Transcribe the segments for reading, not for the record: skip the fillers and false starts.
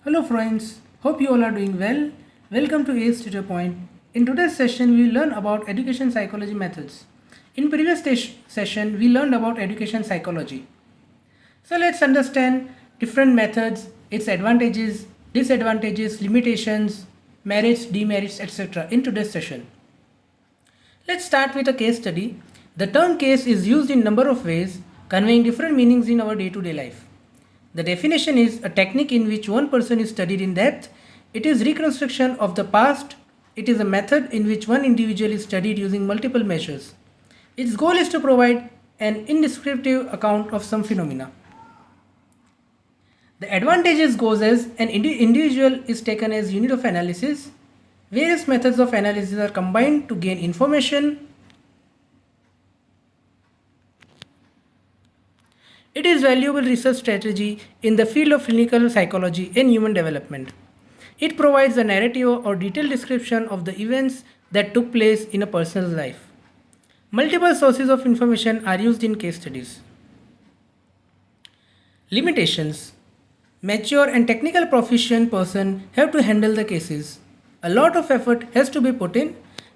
Hello friends, hope you all are doing well. Welcome to ACE Tutor Point. In today's session, we will learn about education psychology methods. In previous session, we learned about education psychology. So let's understand different methods, its advantages, disadvantages, limitations, merits, demerits, etc. in today's session. Let's start with a case study. The term case is used in number of ways, conveying different meanings in our day-to-day life. The definition is a technique in which one person is studied in depth. It is reconstruction of the past. It is a method in which one individual is studied using multiple measures. Its goal is to provide an indescriptive account of some phenomena. The advantages goes as an individual is taken as unit of analysis. Various methods of analysis are combined to gain information. It is valuable research strategy in the field of clinical psychology and human development. It provides a narrative or detailed description of the events that took place in a person's life. Multiple sources of information are used in case studies. Limitations. Mature and technical proficient person have to handle the cases. A lot of effort has to be put in.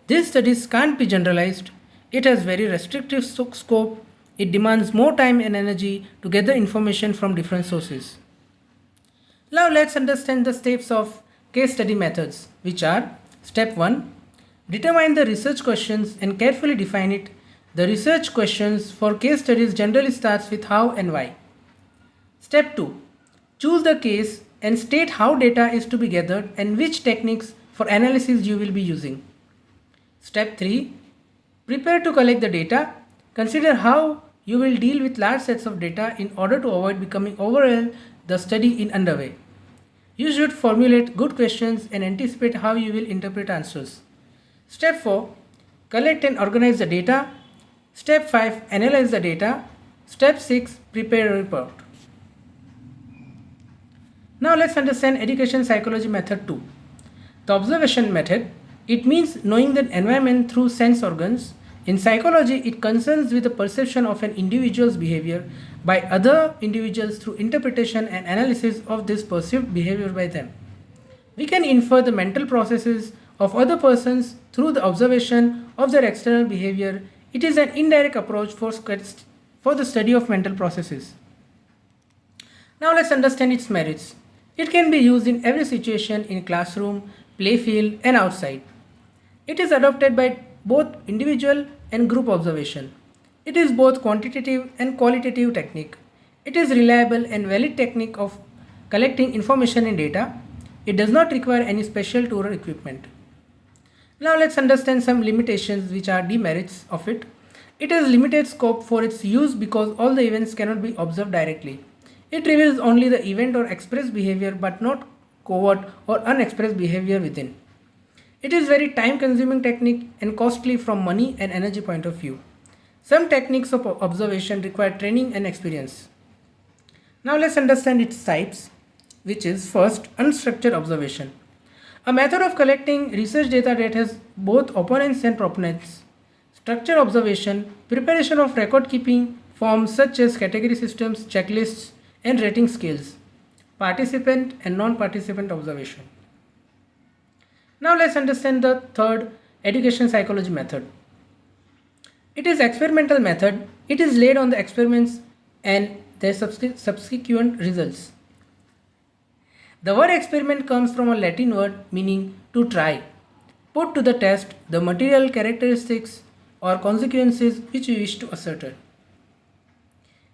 These studies can't be generalized. It has very restrictive scope. It demands more time and energy to gather information from different sources. Now let's understand the steps of case study methods, which are: Step 1. Determine the research questions and carefully define it. The research questions for case studies generally starts with how and why. Step 2. Choose the case and state how data is to be gathered and which techniques for analysis you will be using. Step 3. Prepare to collect the data. Consider how you will deal with large sets of data in order to avoid becoming overwhelmed the study in underway. You should formulate good questions and anticipate how you will interpret answers. Step 4. Collect and organize the data. Step 5. Analyze the data. Step 6. Prepare a report. Now let's understand education psychology method 2. The observation method. It means knowing the environment through sense organs. In psychology, it concerns with the perception of an individual's behavior by other individuals through interpretation and analysis of this perceived behavior by them. We can infer the mental processes of other persons through the observation of their external behavior. It is an indirect approach for the study of mental processes. Now let's understand its merits. It can be used in every situation in classroom, playfield, and outside. It is adopted by both individual and group observation. It is both quantitative and qualitative technique. It is reliable and valid technique of collecting information and data. It does not require any special tool or equipment. Now let's understand some limitations which are demerits of it. It has limited scope for its use because all the events cannot be observed directly. It reveals only the event or expressed behavior but not covert or unexpressed behavior within. It is very time-consuming technique and costly from money and energy point of view. Some techniques of observation require training and experience. Now let's understand its types, which is first, unstructured observation. A method of collecting research data that has both opponents and proponents. Structured observation, preparation of record-keeping forms such as category systems, checklists, and rating scales. Participant and non-participant observation. Now let's understand the third education psychology method. It is experimental method. It is laid on the experiments and their subsequent results. The word experiment comes from a Latin word meaning to try. Put to the test the material characteristics or consequences which you wish to ascertain.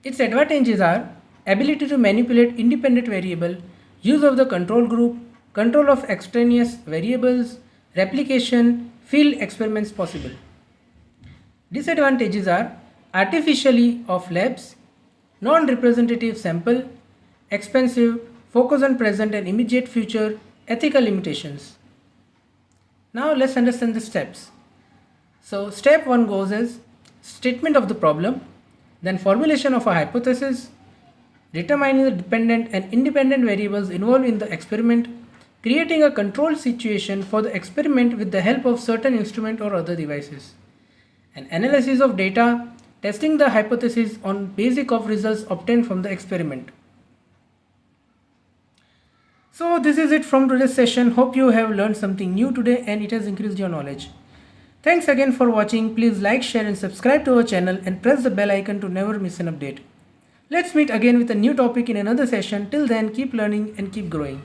Its advantages are ability to manipulate independent variable, use of the control group, control of extraneous variables, replication, field experiments possible. Disadvantages are artificially of labs, non-representative sample, expensive, focus on present and immediate future, ethical limitations. Now let's understand the steps. So step 1 goes as statement of the problem, then formulation of a hypothesis, determining the dependent and independent variables involved in the experiment, creating a controlled situation for the experiment with the help of certain instrument or other devices, an analysis of data, testing the hypothesis on basis of results obtained from the experiment. So this is it from today's session. Hope you have learned something new today and it has increased your knowledge. Thanks again for watching. Please like, share and subscribe to our channel and press the bell icon to never miss an update. Let's meet again with a new topic in another session. Till then, keep learning and keep growing.